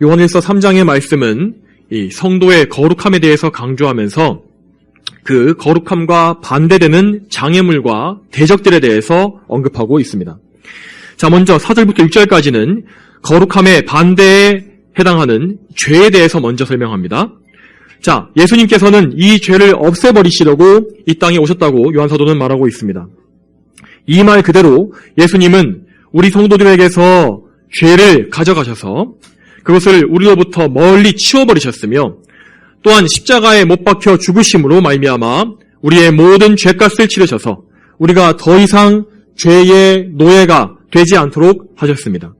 요한일서 3장의 말씀은 이 성도의 거룩함에 대해서 강조하면서 그 거룩함과 반대되는 장애물과 대적들에 대해서 언급하고 있습니다. 자, 먼저 4절부터 6절까지는 거룩함의 반대에 해당하는 죄에 대해서 먼저 설명합니다. 자, 예수님께서는 이 죄를 없애버리시려고 이 땅에 오셨다고 요한사도는 말하고 있습니다. 이 말 그대로 예수님은 우리 성도들에게서 죄를 가져가셔서 그것을 우리로부터 멀리 치워버리셨으며 또한 십자가에 못 박혀 죽으심으로 말미암아 우리의 모든 죄값을 치르셔서 우리가 더 이상 죄의 노예가 되지 않도록 하셨습니다.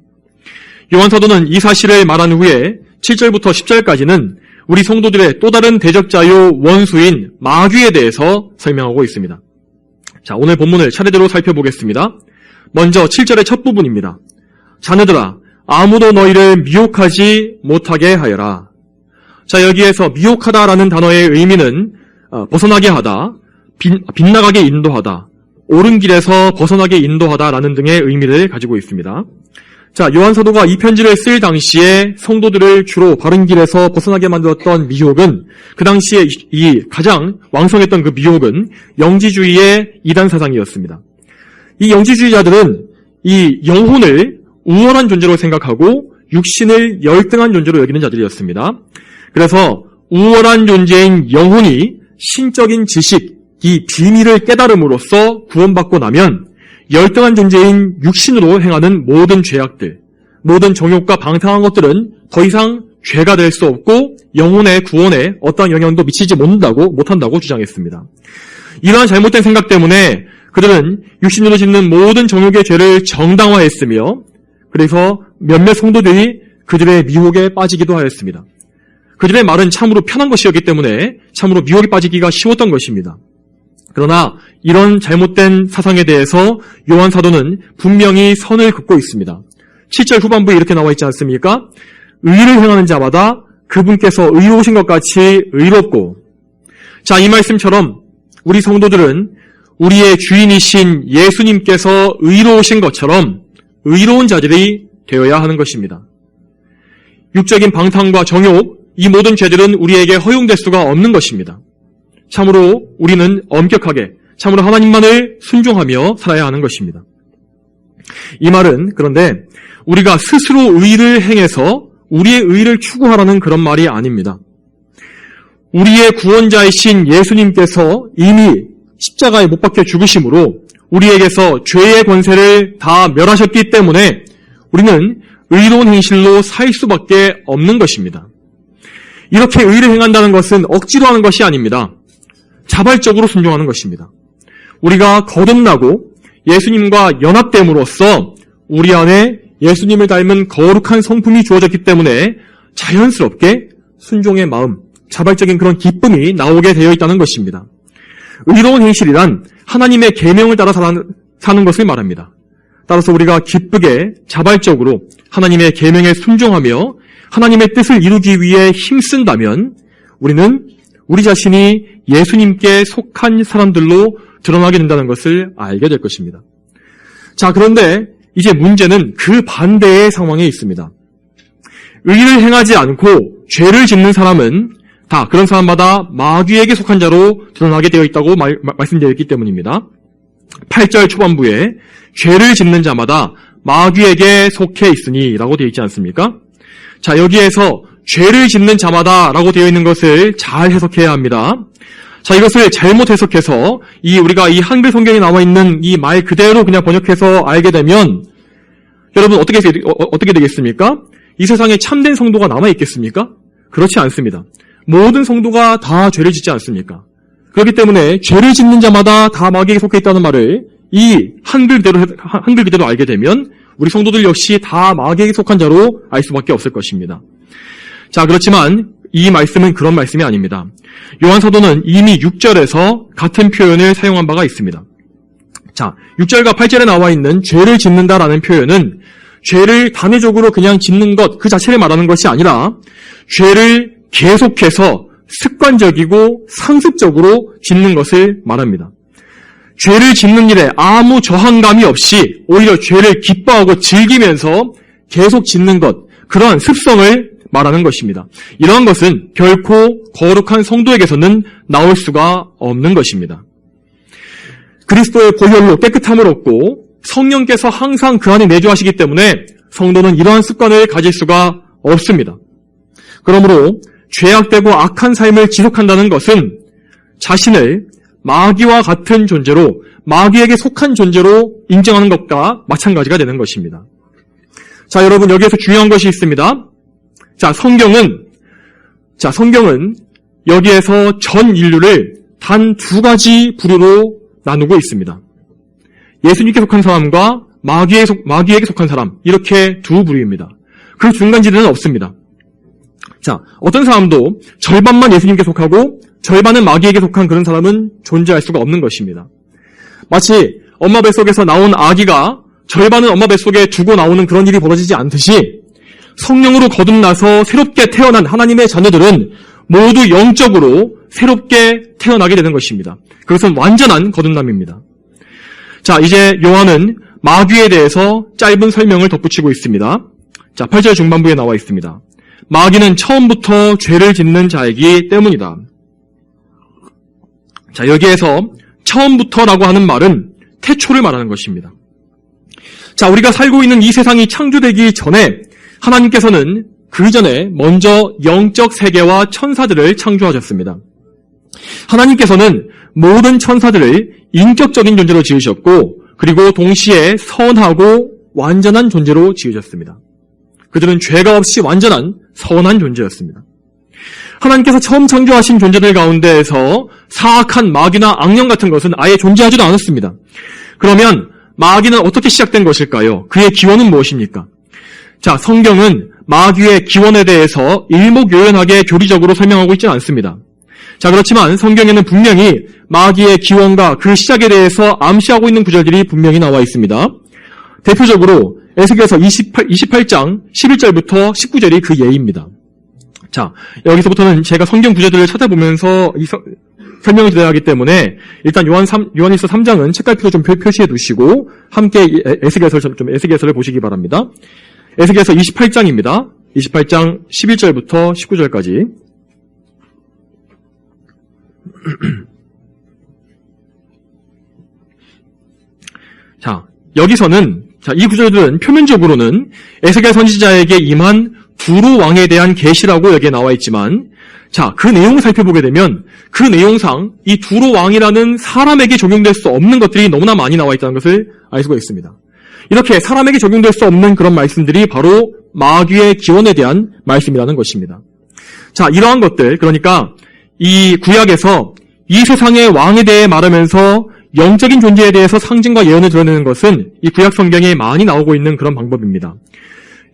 요한사도는 이 사실을 말한 후에 7절부터 10절까지는 우리 성도들의 또 다른 대적자요 원수인 마귀에 대해서 설명하고 있습니다. 자, 오늘 본문을 차례대로 살펴보겠습니다. 먼저 7절의 첫 부분입니다. 자녀들아, 아무도 너희를 미혹하지 못하게 하여라. 자, 여기에서 미혹하다라는 단어의 의미는 벗어나게 하다, 빗나가게 인도하다, 옳은 길에서 벗어나게 인도하다라는 등의 의미를 가지고 있습니다. 자, 요한사도가 이 편지를 쓸 당시에 성도들을 주로 바른 길에서 벗어나게 만들었던 미혹은 그 당시에 이 가장 왕성했던 그 미혹은 영지주의의 이단 사상이었습니다. 이 영지주의자들은 이 영혼을 우월한 존재로 생각하고 육신을 열등한 존재로 여기는 자들이었습니다. 그래서 우월한 존재인 영혼이 신적인 지식, 이 비밀을 깨달음으로써 구원받고 나면 열등한 존재인 육신으로 행하는 모든 죄악들, 모든 정욕과 방탕한 것들은 더 이상 죄가 될 수 없고 영혼의 구원에 어떠한 영향도 미치지 못한다고 주장했습니다. 이러한 잘못된 생각 때문에 그들은 육신으로 짓는 모든 정욕의 죄를 정당화했으며 그래서 몇몇 성도들이 그들의 미혹에 빠지기도 하였습니다. 그들의 말은 참으로 편한 것이었기 때문에 참으로 미혹에 빠지기가 쉬웠던 것입니다. 그러나 이런 잘못된 사상에 대해서 요한 사도는 분명히 선을 긋고 있습니다. 7절 후반부에 이렇게 나와 있지 않습니까? 의를 행하는 자마다 그분께서 의로우신 것 같이 의롭고. 자, 이 말씀처럼 우리 성도들은 우리의 주인이신 예수님께서 의로우신 것처럼 의로운 자들이 되어야 하는 것입니다. 육적인 방탕과 정욕, 이 모든 죄들은 우리에게 허용될 수가 없는 것입니다. 참으로 우리는 엄격하게, 참으로 하나님만을 순종하며 살아야 하는 것입니다. 이 말은 그런데 우리가 스스로 의를 행해서 우리의 의를 추구하라는 그런 말이 아닙니다. 우리의 구원자이신 예수님께서 이미 십자가에 못 박혀 죽으심으로 우리에게서 죄의 권세를 다 멸하셨기 때문에 우리는 의로운 행실로 살 수밖에 없는 것입니다. 이렇게 의를 행한다는 것은 억지로 하는 것이 아닙니다. 자발적으로 순종하는 것입니다. 우리가 거듭나고 예수님과 연합됨으로써 우리 안에 예수님을 닮은 거룩한 성품이 주어졌기 때문에 자연스럽게 순종의 마음, 자발적인 그런 기쁨이 나오게 되어 있다는 것입니다. 의로운 행실이란 하나님의 계명을 따라 사는 것을 말합니다. 따라서 우리가 기쁘게 자발적으로 하나님의 계명에 순종하며 하나님의 뜻을 이루기 위해 힘쓴다면 우리는 우리 자신이 예수님께 속한 사람들로 드러나게 된다는 것을 알게 될 것입니다. 자, 그런데 이제 문제는 그 반대의 상황에 있습니다. 의를 행하지 않고 죄를 짓는 사람은 다 그런 사람마다 마귀에게 속한 자로 드러나게 되어 있다고 말씀되어 있기 때문입니다. 8절 초반부에 죄를 짓는 자마다 마귀에게 속해 있으니 라고 되어 있지 않습니까? 자, 여기에서 죄를 짓는 자마다 라고 되어 있는 것을 잘 해석해야 합니다. 자, 이것을 잘못 해석해서 우리가 이 한글 성경에 나와 있는 이 말 그대로 그냥 번역해서 알게 되면 여러분 어떻게 되겠습니까? 이 세상에 참된 성도가 남아있겠습니까? 그렇지 않습니다. 모든 성도가 다 죄를 짓지 않습니까? 그렇기 때문에 죄를 짓는 자마다 다 마귀에게 속해 있다는 말을 이 한글 그대로 알게 되면 우리 성도들 역시 다 마귀에게 속한 자로 알 수밖에 없을 것입니다. 자, 그렇지만 이 말씀은 그런 말씀이 아닙니다. 요한 사도는 이미 6절에서 같은 표현을 사용한 바가 있습니다. 자, 6절과 8절에 나와 있는 죄를 짓는다라는 표현은 죄를 단회적으로 그냥 짓는 것 그 자체를 말하는 것이 아니라 죄를 계속해서 습관적이고 상습적으로 짓는 것을 말합니다. 죄를 짓는 일에 아무 저항감이 없이 오히려 죄를 기뻐하고 즐기면서 계속 짓는 것, 그러한 습성을 말하는 것입니다. 이러한 것은 결코 거룩한 성도에게서는 나올 수가 없는 것입니다. 그리스도의 보혈로 깨끗함을 얻고 성령께서 항상 그 안에 내주하시기 때문에 성도는 이러한 습관을 가질 수가 없습니다. 그러므로 죄악되고 악한 삶을 지속한다는 것은 자신을 마귀와 같은 존재로, 마귀에게 속한 존재로 인정하는 것과 마찬가지가 되는 것입니다. 자, 여러분, 여기에서 중요한 것이 있습니다. 자, 성경은 여기에서 전 인류를 단 두 가지 부류로 나누고 있습니다. 예수님께 속한 사람과 마귀에게 속한 사람, 이렇게 두 부류입니다. 그 중간지대는 없습니다. 자, 어떤 사람도 절반만 예수님께 속하고 절반은 마귀에게 속한 그런 사람은 존재할 수가 없는 것입니다. 마치 엄마 뱃속에서 나온 아기가 절반은 엄마 뱃속에 두고 나오는 그런 일이 벌어지지 않듯이 성령으로 거듭나서 새롭게 태어난 하나님의 자녀들은 모두 영적으로 새롭게 태어나게 되는 것입니다. 그것은 완전한 거듭남입니다. 자, 이제 요한은 마귀에 대해서 짧은 설명을 덧붙이고 있습니다. 자, 8절 중반부에 나와 있습니다. 마귀는 처음부터 죄를 짓는 자이기 때문이다. 자, 여기에서 처음부터라고 하는 말은 태초를 말하는 것입니다. 자, 우리가 살고 있는 이 세상이 창조되기 전에 하나님께서는 그 전에 먼저 영적 세계와 천사들을 창조하셨습니다. 하나님께서는 모든 천사들을 인격적인 존재로 지으셨고, 그리고 동시에 선하고 완전한 존재로 지으셨습니다. 그들은 죄가 없이 완전한 선한 존재였습니다. 하나님께서 처음 창조하신 존재들 가운데에서 사악한 마귀나 악령 같은 것은 아예 존재하지도 않았습니다. 그러면 마귀는 어떻게 시작된 것일까요? 그의 기원은 무엇입니까? 자, 성경은 마귀의 기원에 대해서 일목요연하게 교리적으로 설명하고 있지는 않습니다. 자, 그렇지만 성경에는 분명히 마귀의 기원과 그 시작에 대해서 암시하고 있는 구절들이 분명히 나와 있습니다. 대표적으로 에스겔서 28장 11절부터 19절이 그 예입니다. 자, 여기서부터는 제가 성경 구절들을 찾아보면서 설명을 드려야 하기 때문에 일단 요한일서 3장은 책갈피로 좀 표시해 두시고 함께 에스겔서를 보시기 바랍니다. 에스겔서 28장입니다. 28장 11절부터 19절까지. 자, 여기서는 이 구절들은 표면적으로는 에스겔 선지자에게 임한 두로 왕에 대한 계시라고 여기에 나와 있지만, 자, 그 내용을 살펴보게 되면 그 내용상 이 두로 왕이라는 사람에게 적용될 수 없는 것들이 너무나 많이 나와 있다는 것을 알 수가 있습니다. 이렇게 사람에게 적용될 수 없는 그런 말씀들이 바로 마귀의 기원에 대한 말씀이라는 것입니다. 자, 이러한 것들, 그러니까 이 구약에서 이 세상의 왕에 대해 말하면서 영적인 존재에 대해서 상징과 예언을 드러내는 것은 이 구약 성경에 많이 나오고 있는 그런 방법입니다.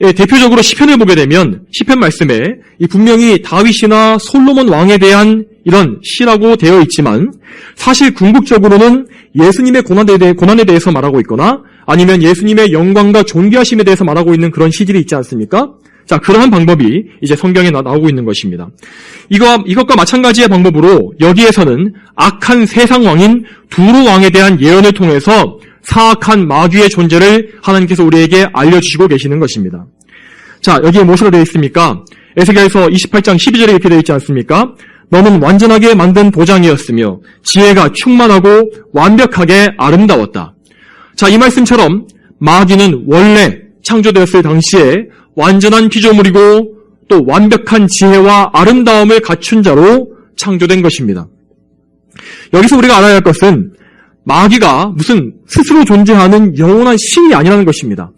예, 대표적으로 시편을 보게 되면 시편 말씀에 분명히 다윗이나 솔로몬 왕에 대한 이런 시라고 되어 있지만 사실 궁극적으로는 예수님의 고난에 대해서 말하고 있거나 아니면 예수님의 영광과 존귀하심에 대해서 말하고 있는 그런 시들이 있지 않습니까? 자, 그러한 방법이 이제 성경에 나오고 있는 것입니다. 이것과 마찬가지의 방법으로 여기에서는 악한 세상 왕인 두로 왕에 대한 예언을 통해서 사악한 마귀의 존재를 하나님께서 우리에게 알려주시고 계시는 것입니다. 자, 여기에 무엇으로 되어 있습니까? 에스겔서 28장 12절에 이렇게 되어 있지 않습니까? 너는 완전하게 만든 도장이었으며 지혜가 충만하고 완벽하게 아름다웠다. 자, 이 말씀처럼 마귀는 원래 창조되었을 당시에 완전한 피조물이고 또 완벽한 지혜와 아름다움을 갖춘 자로 창조된 것입니다. 여기서 우리가 알아야 할 것은 마귀가 무슨 스스로 존재하는 영원한 신이 아니라는 것입니다.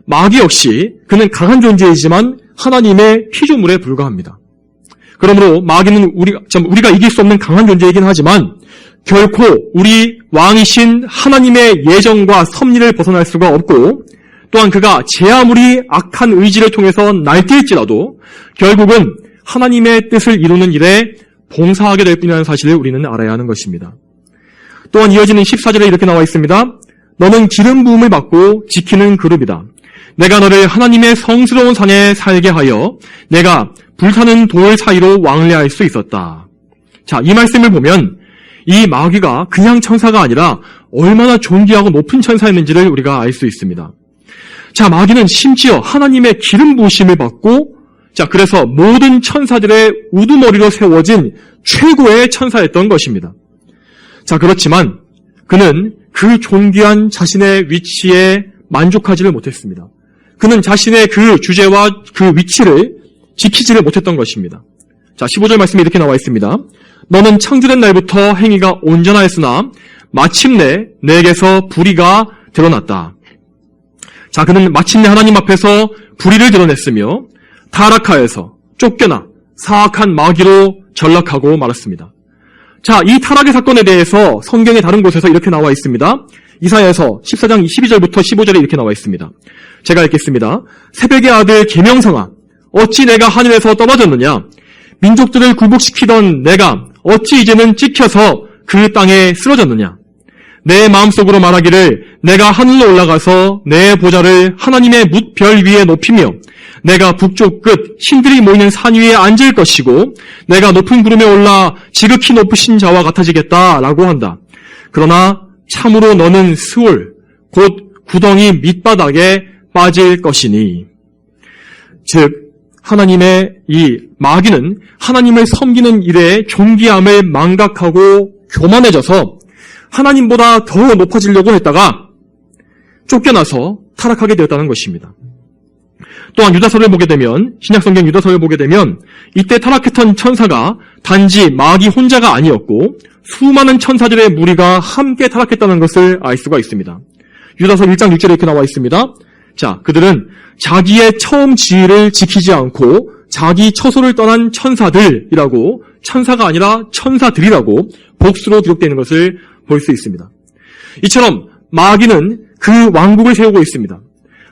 마귀 역시 그는 강한 존재이지만 하나님의 피조물에 불과합니다. 그러므로 마귀는 우리가 이길 수 없는 강한 존재이긴 하지만 결코 우리 왕이신 하나님의 예정과 섭리를 벗어날 수가 없고 또한 그가 제 아무리 악한 의지를 통해서 날뛸지라도 결국은 하나님의 뜻을 이루는 일에 봉사하게 될 뿐이라는 사실을 우리는 알아야 하는 것입니다. 또한 이어지는 14절에 이렇게 나와 있습니다. 너는 기름 부음을 받고 지키는 그룹이다. 내가 너를 하나님의 성스러운 산에 살게 하여 내가 불타는 돌 사이로 왕래할 수 있었다. 자, 이 말씀을 보면 이 마귀가 그냥 천사가 아니라 얼마나 존귀하고 높은 천사였는지를 우리가 알 수 있습니다. 자, 마귀는 심지어 하나님의 기름 부으심을 받고 자, 그래서 모든 천사들의 우두머리로 세워진 최고의 천사였던 것입니다. 자, 그렇지만 그는 그 존귀한 자신의 위치에 만족하지를 못했습니다. 그는 자신의 그 주제와 그 위치를 지키지를 못했던 것입니다. 자, 15절 말씀이 이렇게 나와 있습니다. 너는 창조된 날부터 행위가 온전하였으나 마침내 내게서 불의가 드러났다. 자, 그는 마침내 하나님 앞에서 불의를 드러냈으며 타락하여서 쫓겨나 사악한 마귀로 전락하고 말았습니다. 자, 이 타락의 사건에 대해서 성경의 다른 곳에서 이렇게 나와 있습니다. 이사야서 14장 12절부터 15절에 이렇게 나와 있습니다. 제가 읽겠습니다. 새벽의 아들 계명성아, 어찌 내가 하늘에서 떨어졌느냐? 민족들을 굴복시키던 내가 어찌 이제는 찍혀서 그 땅에 쓰러졌느냐? 내 마음속으로 말하기를 내가 하늘로 올라가서 내 보좌를 하나님의 뭇별 위에 높이며 내가 북쪽 끝 신들이 모이는 산 위에 앉을 것이고 내가 높은 구름에 올라 지극히 높으신 자와 같아지겠다라고 한다. 그러나 참으로 너는 스올 곧 구덩이 밑바닥에 빠질 것이니. 즉 하나님의 이 마귀는 하나님을 섬기는 일에 존귀함을 망각하고 교만해져서 하나님보다 더 높아지려고 했다가 쫓겨나서 타락하게 되었다는 것입니다. 또한 유다서를 보게 되면, 신약성경 유다서를 보게 되면 이때 타락했던 천사가 단지 마귀 혼자가 아니었고 수많은 천사들의 무리가 함께 타락했다는 것을 알 수가 있습니다. 유다서 1장 6절에 이렇게 나와 있습니다. 자, 그들은 자기의 처음 지위를 지키지 않고 자기 처소를 떠난 천사들이라고, 천사가 아니라 천사들이라고 복수로 기록되어 있는 것을 볼 수 있습니다. 이처럼 마귀는 그 왕국을 세우고 있습니다.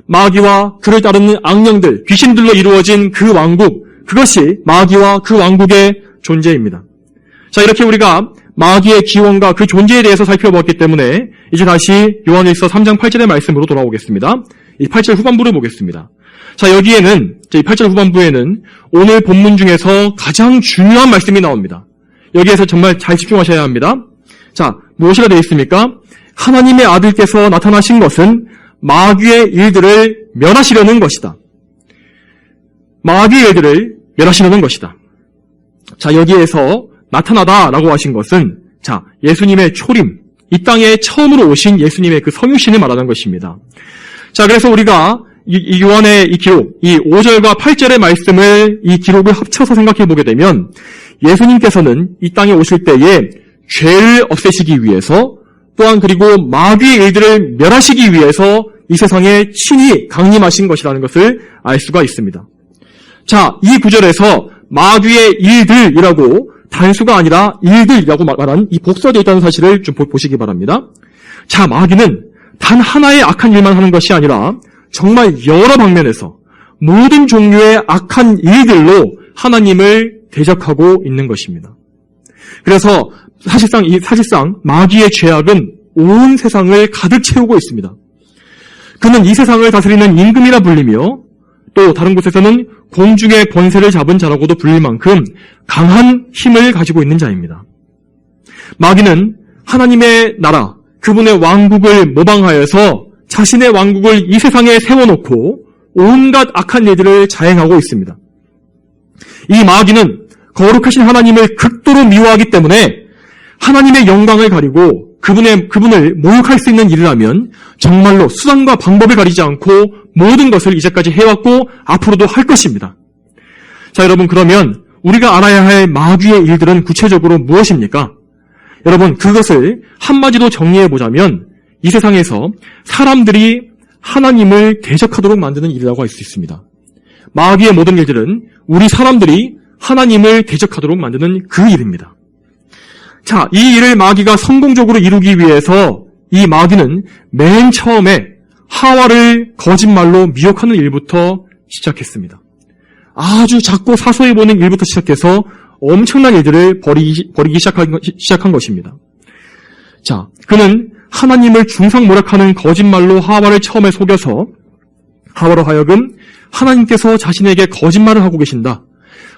마귀와 그를 따르는 악령들, 귀신들로 이루어진 그 왕국, 그것이 마귀와 그 왕국의 존재입니다. 자, 이렇게 우리가 마귀의 기원과 그 존재에 대해서 살펴보았기 때문에 이제 다시 요한일서 3장 8절의 말씀으로 돌아오겠습니다. 이 8절 후반부를 보겠습니다. 자, 여기에는, 이 8절 후반부에는 오늘 본문 중에서 가장 중요한 말씀이 나옵니다. 여기에서 정말 잘 집중하셔야 합니다. 자, 무엇이라 되어 있습니까? 하나님의 아들께서 나타나신 것은 마귀의 일들을 멸하시려는 것이다. 마귀의 일들을 멸하시려는 것이다. 자, 여기에서 나타나다라고 하신 것은, 자, 예수님의 초림, 이 땅에 처음으로 오신 예수님의 그 성육신을 말하는 것입니다. 자, 그래서 우리가 이 요한의 이 기록, 이 5절과 8절의 말씀을, 이 기록을 합쳐서 생각해 보게 되면 예수님께서는 이 땅에 오실 때에 죄를 없애시기 위해서, 또한 그리고 마귀의 일들을 멸하시기 위해서 이 세상에 친히 강림하신 것이라는 것을 알 수가 있습니다. 자, 이 구절에서 마귀의 일들이라고 단수가 아니라 일들이라고 말한 이 복수가 되어 있다는 사실을 좀 보시기 바랍니다. 자, 마귀는 단 하나의 악한 일만 하는 것이 아니라 정말 여러 방면에서 모든 종류의 악한 일들로 하나님을 대적하고 있는 것입니다. 그래서 사실상 마귀의 죄악은 온 세상을 가득 채우고 있습니다. 그는 이 세상을 다스리는 임금이라 불리며 또 다른 곳에서는 공중의 권세를 잡은 자라고도 불릴 만큼 강한 힘을 가지고 있는 자입니다. 마귀는 하나님의 나라, 그분의 왕국을 모방하여서 자신의 왕국을 이 세상에 세워놓고 온갖 악한 일들을 자행하고 있습니다. 이 마귀는 거룩하신 하나님을 극도로 미워하기 때문에 하나님의 영광을 가리고 그분을 모욕할 수 있는 일을 하면 정말로 수단과 방법을 가리지 않고 모든 것을 이제까지 해왔고 앞으로도 할 것입니다. 자, 여러분, 그러면 우리가 알아야 할 마귀의 일들은 구체적으로 무엇입니까? 여러분, 그것을 한마디로 정리해보자면 이 세상에서 사람들이 하나님을 대적하도록 만드는 일이라고 할 수 있습니다. 마귀의 모든 일들은 우리 사람들이 하나님을 대적하도록 만드는 그 일입니다. 자, 이 일을 마귀가 성공적으로 이루기 위해서 이 마귀는 맨 처음에 하와를 거짓말로 미혹하는 일부터 시작했습니다. 아주 작고 사소해 보이는 일부터 시작해서 엄청난 일들을 벌이기 시작한 것입니다. 자, 그는 하나님을 중상모략하는 거짓말로 하와를 처음에 속여서 하와로 하여금 하나님께서 자신에게 거짓말을 하고 계신다.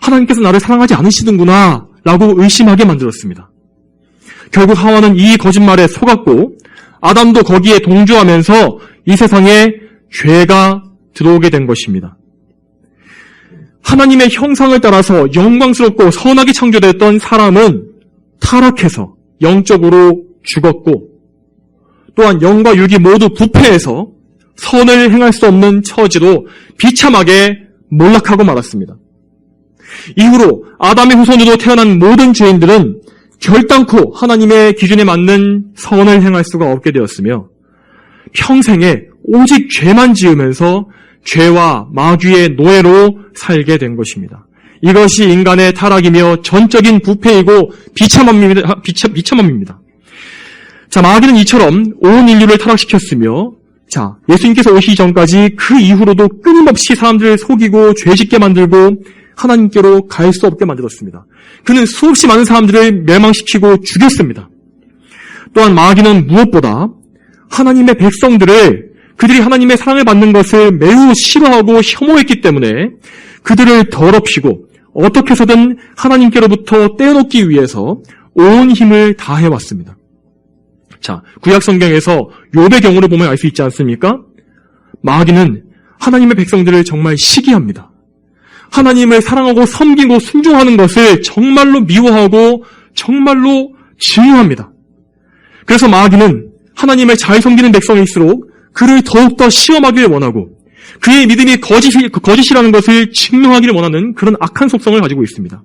하나님께서 나를 사랑하지 않으시는구나 라고 의심하게 만들었습니다. 결국 하와는 이 거짓말에 속았고 아담도 거기에 동조하면서 이 세상에 죄가 들어오게 된 것입니다. 하나님의 형상을 따라서 영광스럽고 선하게 창조됐던 사람은 타락해서 영적으로 죽었고, 또한 영과 육이 모두 부패해서 선을 행할 수 없는 처지로 비참하게 몰락하고 말았습니다. 이후로 아담의 후손으로 태어난 모든 죄인들은 결단코 하나님의 기준에 맞는 선을 행할 수가 없게 되었으며 평생에 오직 죄만 지으면서 죄와 마귀의 노예로 살게 된 것입니다. 이것이 인간의 타락이며 전적인 부패이고 비참함입니다. 자, 마귀는 이처럼 온 인류를 타락시켰으며, 자, 예수님께서 오시기 전까지 그 이후로도 끊임없이 사람들을 속이고 죄짓게 만들고 하나님께로 갈 수 없게 만들었습니다. 그는 수없이 많은 사람들을 멸망시키고 죽였습니다. 또한 마귀는 무엇보다 하나님의 백성들을, 그들이 하나님의 사랑을 받는 것을 매우 싫어하고 혐오했기 때문에 그들을 더럽히고 어떻게 해서든 하나님께로부터 떼어놓기 위해서 온 힘을 다해왔습니다. 자, 구약 성경에서 욥의 경우를 보면 알 수 있지 않습니까? 마귀는 하나님의 백성들을 정말 시기합니다. 하나님을 사랑하고 섬기고 순종하는 것을 정말로 미워하고 정말로 증오합니다. 그래서 마귀는 하나님을 잘 섬기는 백성일수록 그를 더욱더 시험하기를 원하고 그의 믿음이 거짓이라는 것을 증명하기를 원하는 그런 악한 속성을 가지고 있습니다.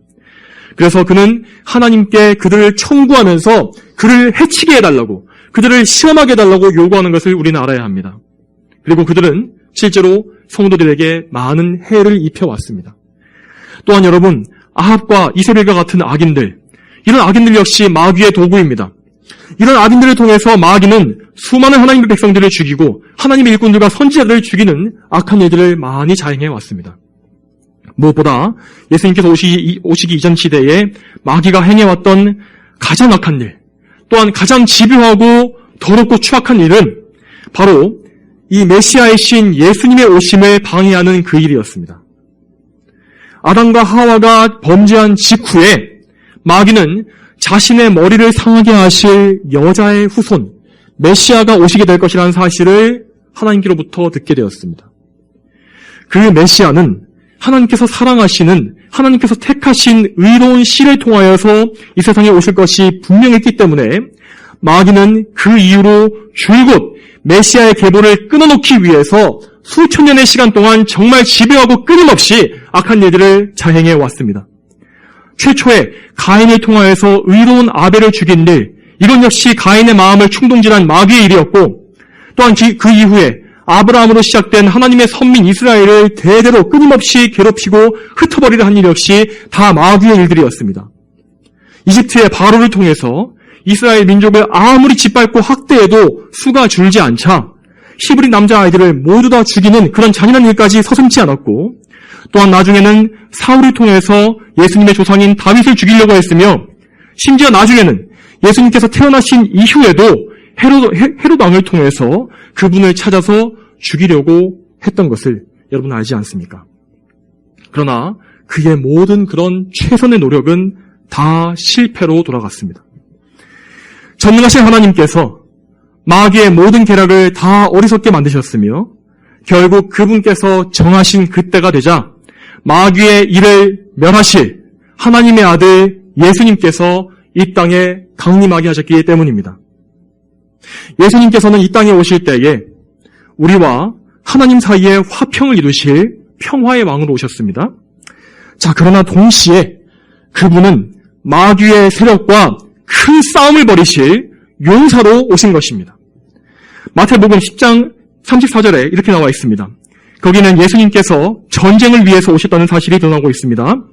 그래서 그는 하나님께 그들을 청구하면서 그를 해치게 해달라고, 그들을 시험하게 해달라고 요구하는 것을 우리는 알아야 합니다. 그리고 그들은 실제로 성도들에게 많은 해를 입혀왔습니다. 또한 여러분, 아합과 이세벨과 같은 악인들, 이런 악인들 역시 마귀의 도구입니다. 이런 악인들을 통해서 마귀는 수많은 하나님의 백성들을 죽이고 하나님의 일꾼들과 선지자들을 죽이는 악한 일들을 많이 자행해 왔습니다. 무엇보다 예수님께서 오시기 이전 시대에 마귀가 행해왔던 가장 악한 일, 또한 가장 집요하고 더럽고 추악한 일은 바로 이 메시아의 신 예수님의 오심을 방해하는 그 일이었습니다. 아담과 하와가 범죄한 직후에 마귀는 자신의 머리를 상하게 하실 여자의 후손, 메시아가 오시게 될 것이라는 사실을 하나님께로부터 듣게 되었습니다. 그 메시아는 하나님께서 사랑하시는, 하나님께서 택하신 의로운 씨를 통하여서 이 세상에 오실 것이 분명했기 때문에 마귀는 그 이후로 줄곧 메시아의 계보를 끊어놓기 위해서 수천 년의 시간 동안 정말 집요하고 끊임없이 악한 일들을 자행해 왔습니다. 최초에 가인을 통하여서 의로운 아벨을 죽인 일, 이건 역시 가인의 마음을 충동질한 마귀의 일이었고, 또한 그 이후에 아브라함으로 시작된 하나님의 선민 이스라엘을 대대로 끊임없이 괴롭히고 흩어버리려 한 일 역시 다 마귀의 일들이었습니다. 이집트의 바로를 통해서 이스라엘 민족을 아무리 짓밟고 학대해도 수가 줄지 않자 히브리 남자아이들을 모두 다 죽이는 그런 잔인한 일까지 서슴지 않았고, 또한 나중에는 사울을 통해서 예수님의 조상인 다윗을 죽이려고 했으며, 심지어 나중에는 예수님께서 태어나신 이후에도 헤롯 왕을 통해서 그분을 찾아서 죽이려고 했던 것을 여러분 알지 않습니까? 그러나 그의 모든 그런 최선의 노력은 다 실패로 돌아갔습니다. 전능하신 하나님께서 마귀의 모든 계략을 다 어리석게 만드셨으며 결국 그분께서 정하신 그때가 되자 마귀의 일을 멸하실 하나님의 아들 예수님께서 이 땅에 강림하게 하셨기 때문입니다. 예수님께서는 이 땅에 오실 때에 우리와 하나님 사이에 화평을 이루실 평화의 왕으로 오셨습니다. 자, 그러나 동시에 그분은 마귀의 세력과 큰 싸움을 벌이실 용사로 오신 것입니다. 마태복음 10장 34절에 이렇게 나와 있습니다. 거기는 예수님께서 전쟁을 위해서 오셨다는 사실이 드러나고 있습니다.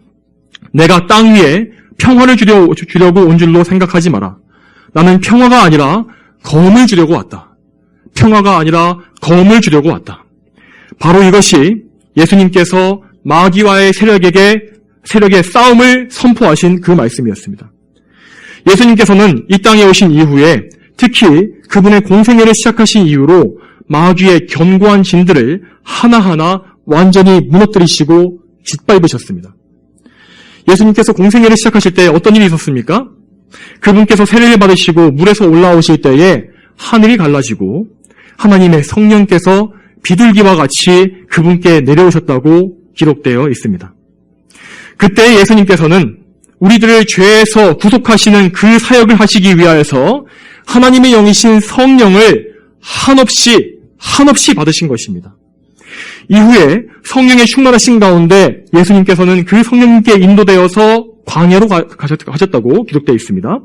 내가 땅 위에 평화를 주려고 온 줄로 생각하지 마라. 나는 평화가 아니라 검을 주려고 왔다. 평화가 아니라 검을 주려고 왔다. 바로 이것이 예수님께서 마귀와의 세력의 싸움을 선포하신 그 말씀이었습니다. 예수님께서는 이 땅에 오신 이후에 특히 그분의 공생애를 시작하신 이후로 마귀의 견고한 진들을 하나하나 완전히 무너뜨리시고 짓밟으셨습니다. 예수님께서 공생애를 시작하실 때 어떤 일이 있었습니까? 그분께서 세례를 받으시고 물에서 올라오실 때에 하늘이 갈라지고 하나님의 성령께서 비둘기와 같이 그분께 내려오셨다고 기록되어 있습니다. 그때 예수님께서는 우리들을 죄에서 구속하시는 그 사역을 하시기 위하여서 하나님의 영이신 성령을 한없이 받으신 것입니다. 이후에 성령의 충만하신 가운데 예수님께서는 그 성령님께 인도되어서 광야로 가셨다고 기록되어 있습니다.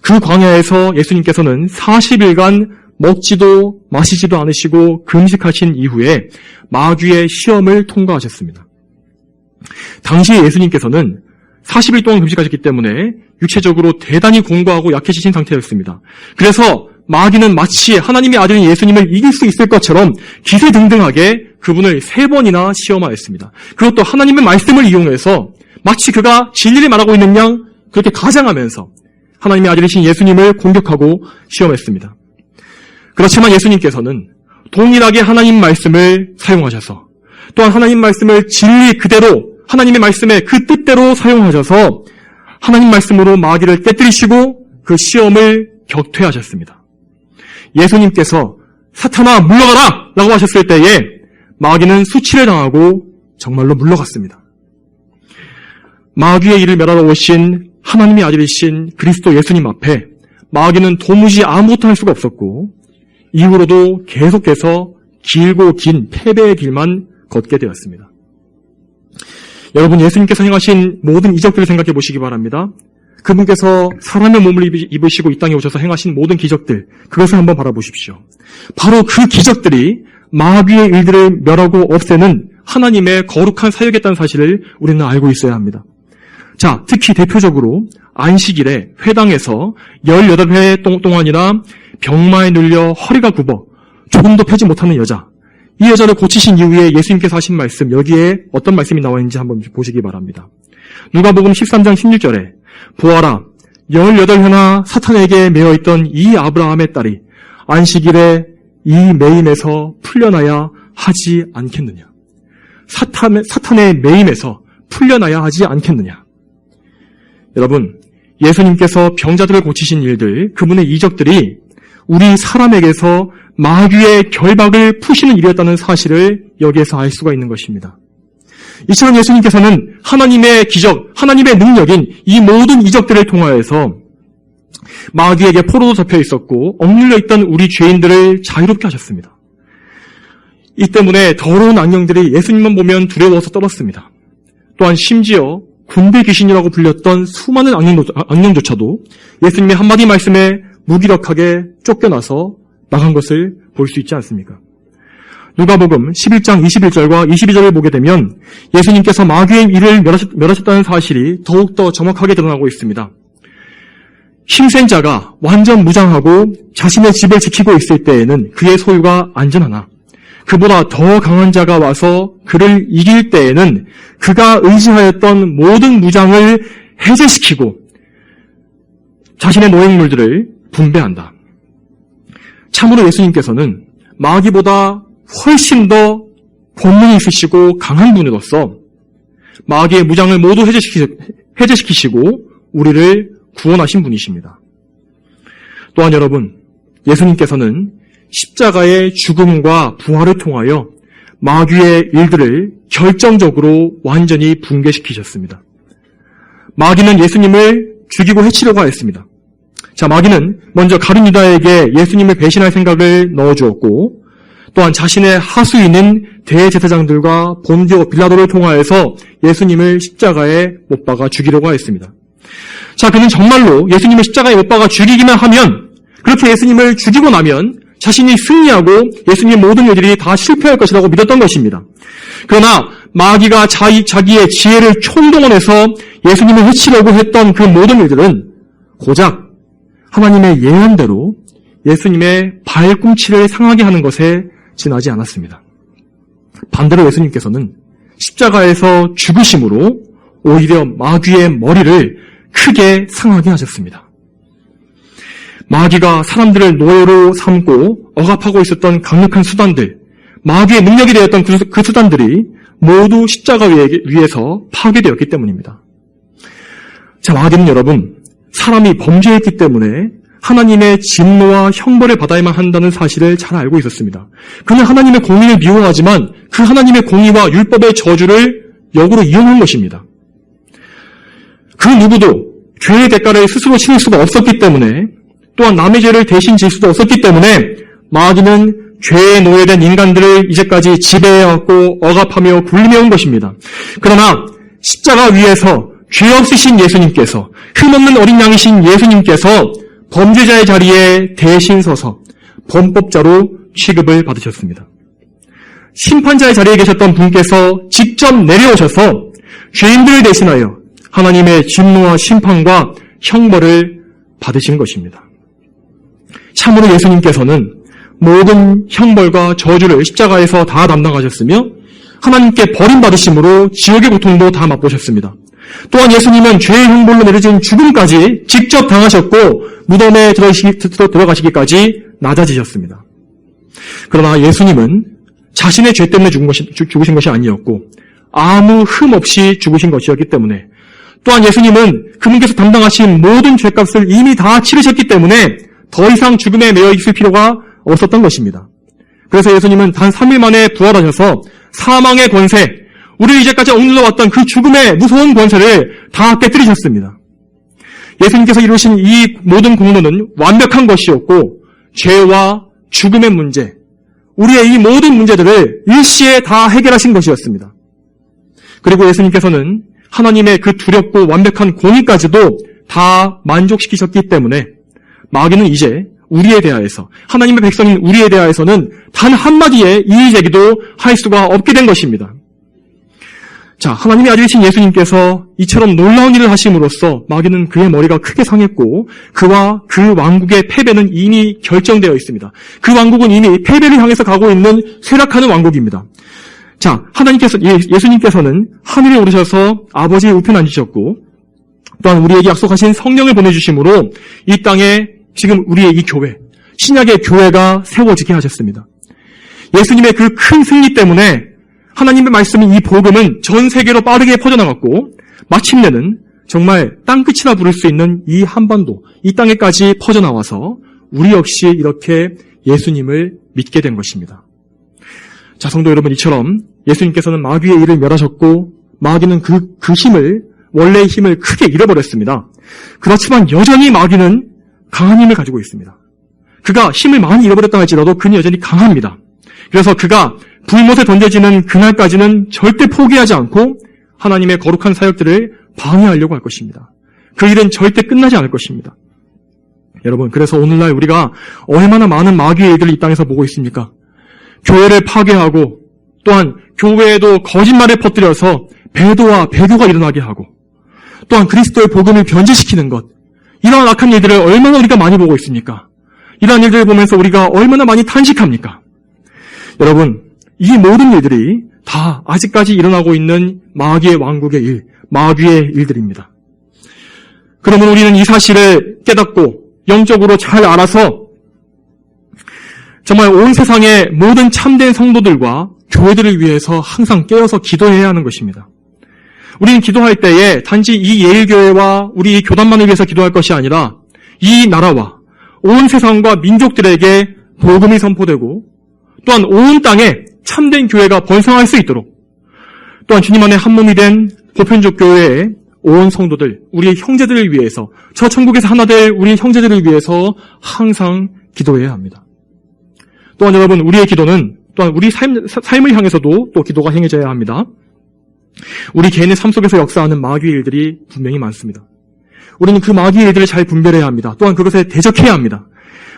그 광야에서 예수님께서는 40일간 먹지도 마시지도 않으시고 금식하신 이후에 마귀의 시험을 통과하셨습니다. 당시에 예수님께서는 40일 동안 금식하셨기 때문에 육체적으로 대단히 공고하고 약해지신 상태였습니다. 그래서 마귀는 마치 하나님의 아들인 예수님을 이길 수 있을 것처럼 기세등등하게 그분을 3번이나 시험하였습니다. 그것도 하나님의 말씀을 이용해서 마치 그가 진리를 말하고 있는 양 그렇게 가장하면서 하나님의 아들이신 예수님을 공격하고 시험했습니다. 그렇지만 예수님께서는 동일하게 하나님 말씀을 사용하셔서 또한 하나님 말씀을 진리 그대로 하나님의 말씀의 그 뜻대로 사용하셔서 하나님 말씀으로 마귀를 깨뜨리시고 그 시험을 격퇴하셨습니다. 예수님께서 사탄아 물러가라! 라고 하셨을 때에 마귀는 수치를 당하고 정말로 물러갔습니다. 마귀의 일을 멸하러 오신 하나님의 아들이신 그리스도 예수님 앞에 마귀는 도무지 아무것도 할 수가 없었고 이후로도 계속해서 길고 긴 패배의 길만 걷게 되었습니다. 여러분, 예수님께서 행하신 모든 이적들을 생각해 보시기 바랍니다. 그분께서 사람의 몸을 입으시고 이 땅에 오셔서 행하신 모든 기적들, 그것을 한번 바라보십시오. 바로 그 기적들이 마귀의 일들을 멸하고 없애는 하나님의 거룩한 사역이었다는 사실을 우리는 알고 있어야 합니다. 자, 특히 대표적으로 안식일에 회당에서 18회 동안이나 병마에 눌려 허리가 굽어 조금도 펴지 못하는 여자, 이 여자를 고치신 이후에 예수님께서 하신 말씀, 여기에 어떤 말씀이 나와 있는지 한번 보시기 바랍니다. 누가복음 13장 16절에 보아라, 18회나 사탄에게 매어있던 이 아브라함의 딸이 안식일에 이 매임에서 풀려나야 하지 않겠느냐. 사탄의 매임에서 풀려나야 하지 않겠느냐. 여러분, 예수님께서 병자들을 고치신 일들, 그분의 이적들이 우리 사람에게서 마귀의 결박을 푸시는 일이었다는 사실을 여기에서 알 수가 있는 것입니다. 이처럼 예수님께서는 하나님의 기적, 하나님의 능력인 이 모든 이적들을 통하여서 마귀에게 포로로 잡혀 있었고 억눌려 있던 우리 죄인들을 자유롭게 하셨습니다. 이 때문에 더러운 악령들이 예수님만 보면 두려워서 떨었습니다. 또한 심지어 군대 귀신이라고 불렸던 수많은 악령조차도 예수님의 한마디 말씀에 무기력하게 쫓겨나서 나간 것을 볼 수 있지 않습니까? 누가복음 11장 21절과 22절을 보게 되면 예수님께서 마귀의 일을 멸하셨다는 사실이 더욱더 정확하게 드러나고 있습니다. 힘센 자가 완전 무장하고 자신의 집을 지키고 있을 때에는 그의 소유가 안전하나 그보다 더 강한 자가 와서 그를 이길 때에는 그가 의지하였던 모든 무장을 해제시키고 자신의 노획물들을 분배한다. 참으로 예수님께서는 마귀보다 훨씬 더 권능이 있으시고 강한 분으로서 마귀의 무장을 모두 해제시키시고 우리를 구원하신 분이십니다. 또한 여러분, 예수님께서는 십자가의 죽음과 부활을 통하여 마귀의 일들을 결정적으로 완전히 붕괴시키셨습니다. 마귀는 예수님을 죽이고 해치려고 하였습니다. 자, 마귀는 먼저 가룟 유다에게 예수님을 배신할 생각을 넣어주었고 또한 자신의 하수인인 대제사장들과 본디오 빌라도를 통하여서 예수님을 십자가에 못 박아 죽이려고 하였습니다. 자, 그는 정말로 예수님을 십자가에 못 박아 죽이기만 하면 그렇게 예수님을 죽이고 나면 자신이 승리하고 예수님의 모든 일들이 다 실패할 것이라고 믿었던 것입니다. 그러나 마귀가 자기의 지혜를 총동원해서 예수님을 해치려고 했던 그 모든 일들은 고작 하나님의 예언대로 예수님의 발꿈치를 상하게 하는 것에 지나지 않았습니다. 반대로 예수님께서는 십자가에서 죽으심으로 오히려 마귀의 머리를 크게 상하게 하셨습니다. 마귀가 사람들을 노예로 삼고 억압하고 있었던 강력한 수단들, 마귀의 능력이 되었던 그 수단들이 모두 십자가 위에서 파괴되었기 때문입니다. 자, 마귀는 여러분, 사람이 범죄했기 때문에 하나님의 진노와 형벌을 받아야만 한다는 사실을 잘 알고 있었습니다. 그는 하나님의 공의를 미워하지만 그 하나님의 공의와 율법의 저주를 역으로 이용한 것입니다. 그 누구도 죄의 대가를 스스로 치를 수가 없었기 때문에, 또한 남의 죄를 대신 질 수도 없었기 때문에 마귀는 죄에 노예된 인간들을 이제까지 지배해왔고 억압하며 굴림해온 것입니다. 그러나 십자가 위에서 죄 없으신 예수님께서, 흠없는 어린 양이신 예수님께서 범죄자의 자리에 대신 서서 범법자로 취급을 받으셨습니다. 심판자의 자리에 계셨던 분께서 직접 내려오셔서 죄인들을 대신하여 하나님의 진노와 심판과 형벌을 받으신 것입니다. 참으로 예수님께서는 모든 형벌과 저주를 십자가에서 다 담당하셨으며 하나님께 버림받으심으로 지옥의 고통도 다 맛보셨습니다. 또한 예수님은 죄의 형벌로 내려진 죽음까지 직접 당하셨고 무덤에 들어가시기까지 낮아지셨습니다. 그러나 예수님은 자신의 죄 때문에 죽으신 것이 아니었고 아무 흠 없이 죽으신 것이었기 때문에, 또한 예수님은 그분께서 담당하신 모든 죄값을 이미 다 치르셨기 때문에 더 이상 죽음에 매여 있을 필요가 없었던 것입니다. 그래서 예수님은 단 3일 만에 부활하셔서 사망의 권세, 우리를 이제까지 억눌러왔던 그 죽음의 무서운 권세를 다 깨뜨리셨습니다. 예수님께서 이루신 이 모든 공로는 완벽한 것이었고 죄와 죽음의 문제, 우리의 이 모든 문제들을 일시에 다 해결하신 것이었습니다. 그리고 예수님께서는 하나님의 그 두렵고 완벽한 공의까지도 다 만족시키셨기 때문에 마귀는 이제 우리에 대하여서, 하나님의 백성인 우리에 대하여서는 단 한마디의 이의제기도 할 수가 없게 된 것입니다. 자, 하나님의 아들이신 예수님께서 이처럼 놀라운 일을 하심으로써 마귀는 그의 머리가 크게 상했고 그와 그 왕국의 패배는 이미 결정되어 있습니다. 그 왕국은 이미 패배를 향해서 가고 있는 쇠락하는 왕국입니다. 자, 예수님께서는 하늘에 오르셔서 아버지의 우편에 앉으셨고 또한 우리에게 약속하신 성령을 보내주심으로 이 땅에 지금 우리의 이 교회, 신약의 교회가 세워지게 하셨습니다. 예수님의 그 큰 승리 때문에 하나님의 말씀인 이 복음은 전 세계로 빠르게 퍼져나갔고 마침내는 정말 땅끝이나 부를 수 있는 이 한반도, 이 땅에까지 퍼져나와서 우리 역시 이렇게 예수님을 믿게 된 것입니다. 자, 성도 여러분, 이처럼 예수님께서는 마귀의 일을 멸하셨고 마귀는 그 힘을, 원래의 힘을 크게 잃어버렸습니다. 그렇지만 여전히 마귀는 강한 힘을 가지고 있습니다. 그가 힘을 많이 잃어버렸다 할지라도 그는 여전히 강합니다. 그래서 그가 불못에 던져지는 그날까지는 절대 포기하지 않고 하나님의 거룩한 사역들을 방해하려고 할 것입니다. 그 일은 절대 끝나지 않을 것입니다. 여러분, 그래서 오늘날 우리가 얼마나 많은 마귀의 일들을 이 땅에서 보고 있습니까? 교회를 파괴하고 또한 교회에도 거짓말을 퍼뜨려서 배도와 배교가 일어나게 하고 또한 그리스도의 복음을 변질시키는 것, 이러한 악한 일들을 얼마나 우리가 많이 보고 있습니까? 이러한 일들을 보면서 우리가 얼마나 많이 탄식합니까? 여러분, 이 모든 일들이 다 아직까지 일어나고 있는 마귀의 왕국의 일, 마귀의 일들입니다. 그러면 우리는 이 사실을 깨닫고 영적으로 잘 알아서 정말 온 세상의 모든 참된 성도들과 교회들을 위해서 항상 깨어서 기도해야 하는 것입니다. 우리는 기도할 때에 단지 이 예일교회와 우리 이 교단만을 위해서 기도할 것이 아니라 이 나라와 온 세상과 민족들에게 복음이 선포되고 또한 온 땅에 참된 교회가 번성할 수 있도록, 또한 주님 안에 한 몸이 된 보편적 교회의 온 성도들, 우리의 형제들을 위해서, 저 천국에서 하나 될 우리 형제들을 위해서 항상 기도해야 합니다. 또한 여러분, 우리의 기도는 또한 우리 삶을 향해서도 또 기도가 행해져야 합니다. 우리 개인의 삶 속에서 역사하는 마귀의 일들이 분명히 많습니다. 우리는 그 마귀의 일들을 잘 분별해야 합니다. 또한 그것에 대적해야 합니다.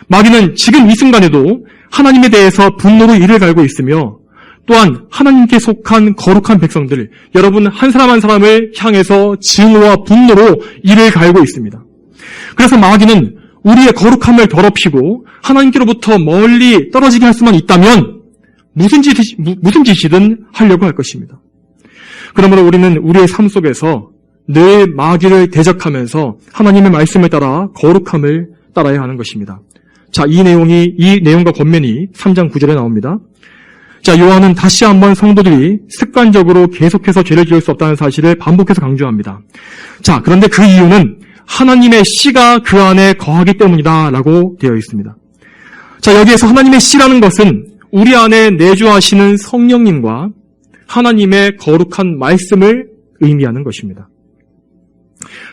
마귀는 지금 이 순간에도 하나님에 대해서 분노로 이를 갈고 있으며 또한 하나님께 속한 거룩한 백성들, 여러분 한 사람 한 사람을 향해서 증오와 분노로 이를 갈고 있습니다. 그래서 마귀는 우리의 거룩함을 더럽히고 하나님께로부터 멀리 떨어지게 할 수만 있다면 무슨 짓이든 하려고 할 것입니다. 그러므로 우리는 우리의 삶 속에서 늘 마귀를 대적하면서 하나님의 말씀을 따라 거룩함을 따라야 하는 것입니다. 자, 이 내용과 권면이 3장 9절에 나옵니다. 자, 요한은 다시 한번 성도들이 습관적으로 계속해서 죄를 지을 수 없다는 사실을 반복해서 강조합니다. 자, 그런데 그 이유는 하나님의 씨가 그 안에 거하기 때문이다 라고 되어 있습니다. 자, 여기에서 하나님의 씨라는 것은 우리 안에 내주하시는 성령님과 하나님의 거룩한 말씀을 의미하는 것입니다.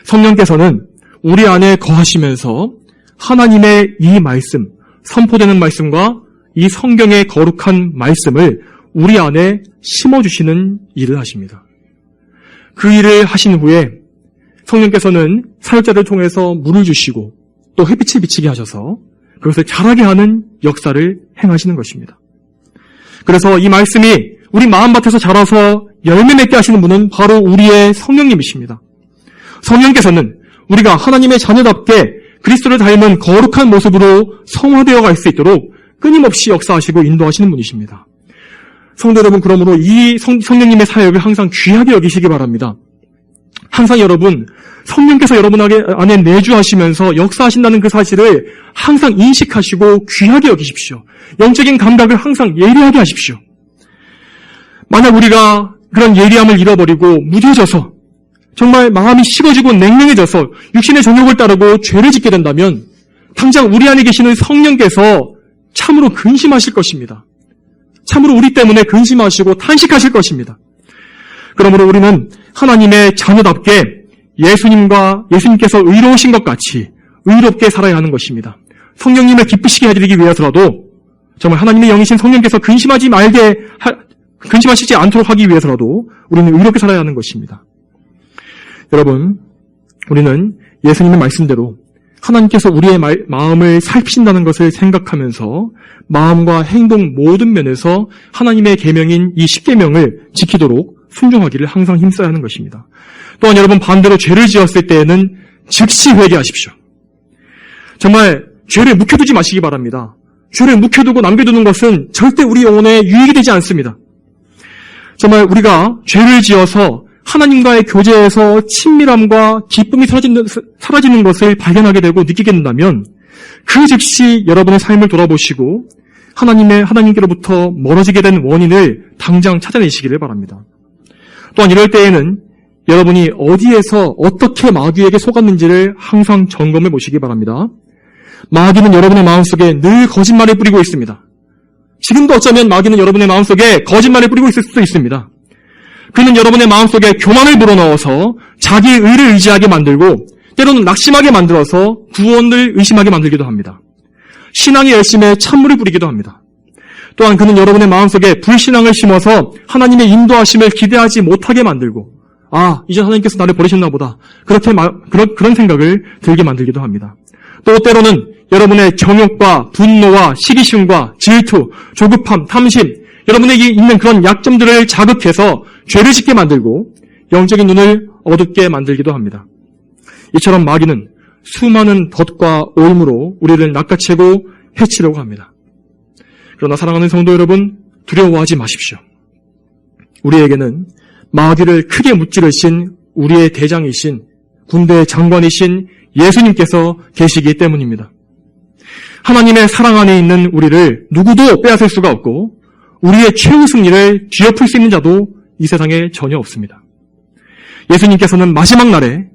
성령께서는 우리 안에 거하시면서 하나님의 이 말씀, 선포되는 말씀과 이 성경의 거룩한 말씀을 우리 안에 심어주시는 일을 하십니다. 그 일을 하신 후에 성령께서는 사역자를 통해서 물을 주시고 또 햇빛을 비치게 하셔서 그것을 자라게 하는 역사를 행하시는 것입니다. 그래서 이 말씀이 우리 마음밭에서 자라서 열매 맺게 하시는 분은 바로 우리의 성령님이십니다. 성령께서는 우리가 하나님의 자녀답게 그리스도를 닮은 거룩한 모습으로 성화되어 갈 수 있도록 끊임없이 역사하시고 인도하시는 분이십니다. 성도 여러분, 그러므로 이 성령님의 사역을 항상 귀하게 여기시기 바랍니다. 항상 여러분, 성령께서 여러분 안에 내주하시면서 역사하신다는 그 사실을 항상 인식하시고 귀하게 여기십시오. 영적인 감각을 항상 예리하게 하십시오. 만약 우리가 그런 예리함을 잃어버리고 무뎌져서 정말 마음이 식어지고 냉랭해져서 육신의 정욕을 따르고 죄를 짓게 된다면 당장 우리 안에 계시는 성령께서 참으로 근심하실 것입니다. 참으로 우리 때문에 근심하시고 탄식하실 것입니다. 그러므로 우리는 하나님의 자녀답게 예수님께서 의로우신 것 같이 의롭게 살아야 하는 것입니다. 성령님을 기쁘시게 해드리기 위해서라도 정말 하나님의 영이신 성령께서 근심하시지 않도록 하기 위해서라도 우리는 의롭게 살아야 하는 것입니다. 여러분, 우리는 예수님의 말씀대로 하나님께서 우리의 마음을 살피신다는 것을 생각하면서 마음과 행동 모든 면에서 하나님의 계명인 이 10계명을 지키도록 순종하기를 항상 힘써야 하는 것입니다. 또한 여러분, 반대로 죄를 지었을 때에는 즉시 회개하십시오. 정말 죄를 묵혀두지 마시기 바랍니다. 죄를 묵혀두고 남겨두는 것은 절대 우리 영혼에 유익이 되지 않습니다. 정말 우리가 죄를 지어서 하나님과의 교제에서 친밀함과 기쁨이 사라지는 것을 발견하게 되고 느끼게 된다면 그 즉시 여러분의 삶을 돌아보시고 하나님께로부터 멀어지게 된 원인을 당장 찾아내시기를 바랍니다. 또한 이럴 때에는 여러분이 어디에서 어떻게 마귀에게 속았는지를 항상 점검해 보시기 바랍니다. 마귀는 여러분의 마음속에 늘 거짓말을 뿌리고 있습니다. 지금도 어쩌면 마귀는 여러분의 마음속에 거짓말을 뿌리고 있을 수도 있습니다. 그는 여러분의 마음속에 교만을 불어넣어서 자기 의를 의지하게 만들고 때로는 낙심하게 만들어서 구원을 의심하게 만들기도 합니다. 신앙의 열심에 찬물을 뿌리기도 합니다. 또한 그는 여러분의 마음속에 불신앙을 심어서 하나님의 인도하심을 기대하지 못하게 만들고 이제 하나님께서 나를 버리셨나 보다 그런 생각을 들게 만들기도 합니다. 또 때로는 여러분의 정욕과 분노와 시기심과 질투, 조급함, 탐심, 여러분에게 있는 그런 약점들을 자극해서 죄를 짓게 만들고 영적인 눈을 어둡게 만들기도 합니다. 이처럼 마귀는 수많은 덫과 오음으로 우리를 낚아채고 해치려고 합니다. 그러나 사랑하는 성도 여러분, 두려워하지 마십시오. 우리에게는 마귀를 크게 무찌르신 우리의 대장이신 군대의 장관이신 예수님께서 계시기 때문입니다. 하나님의 사랑 안에 있는 우리를 누구도 빼앗을 수가 없고 우리의 최후 승리를 뒤엎을 수 있는 자도 이 세상에 전혀 없습니다. 예수님께서는 마지막 날에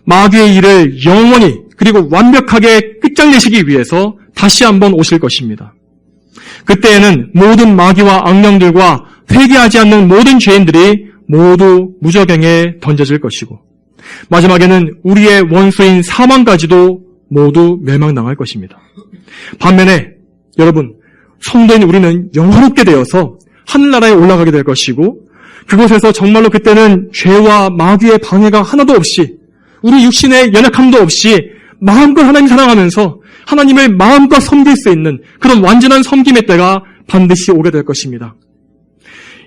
마귀의 일을 영원히 그리고 완벽하게 끝장내시기 위해서 다시 한번 오실 것입니다. 그때에는 모든 마귀와 악령들과 회개하지 않는 모든 죄인들이 모두 무저갱에 던져질 것이고 마지막에는 우리의 원수인 사망까지도 모두 멸망당할 것입니다. 반면에 여러분, 성도인 우리는 영화롭게 되어서 하늘나라에 올라가게 될 것이고 그곳에서 정말로 그때는 죄와 마귀의 방해가 하나도 없이 우리 육신의 연약함도 없이 마음껏 하나님 사랑하면서 하나님을 마음껏 섬길 수 있는 그런 완전한 섬김의 때가 반드시 오게 될 것입니다.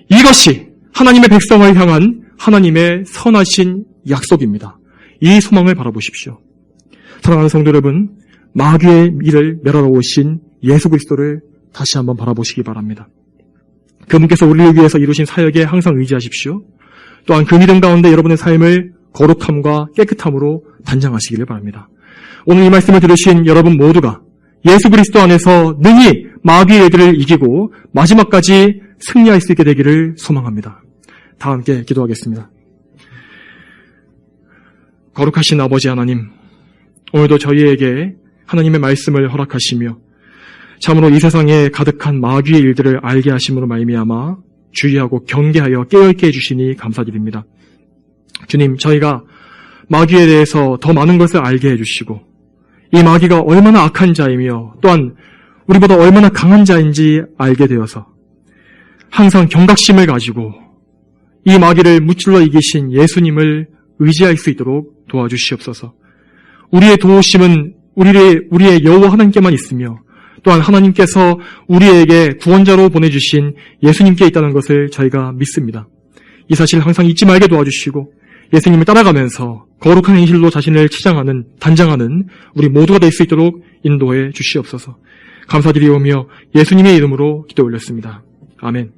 이것이 하나님의 백성을 향한 하나님의 선하신 약속입니다. 이 소망을 바라보십시오. 사랑하는 성도 여러분, 마귀의 일을 멸하러 오신 예수 그리스도를 다시 한번 바라보시기 바랍니다. 그분께서 우리를 위해서 이루신 사역에 항상 의지하십시오. 또한 그 믿음 가운데 여러분의 삶을 거룩함과 깨끗함으로 단장하시기를 바랍니다. 오늘 이 말씀을 들으신 여러분 모두가 예수 그리스도 안에서 능히 마귀의 일들을 이기고 마지막까지 승리할 수 있게 되기를 소망합니다. 다 함께 기도하겠습니다. 거룩하신 아버지 하나님, 오늘도 저희에게 하나님의 말씀을 허락하시며 참으로 이 세상에 가득한 마귀의 일들을 알게 하심으로 말미암아 주의하고 경계하여 깨어있게 해주시니 감사드립니다. 주님, 저희가 마귀에 대해서 더 많은 것을 알게 해주시고 이 마귀가 얼마나 악한 자이며 또한 우리보다 얼마나 강한 자인지 알게 되어서 항상 경각심을 가지고 이 마귀를 무찔러 이기신 예수님을 의지할 수 있도록 도와주시옵소서. 우리의 도우심은 우리의 여호와 하나님께만 있으며 또한 하나님께서 우리에게 구원자로 보내주신 예수님께 있다는 것을 저희가 믿습니다. 이 사실을 항상 잊지 말게 도와주시고 예수님을 따라가면서 거룩한 행실로 자신을 단장하는 우리 모두가 될 수 있도록 인도해 주시옵소서. 감사드리오며 예수님의 이름으로 기도 올렸습니다. 아멘.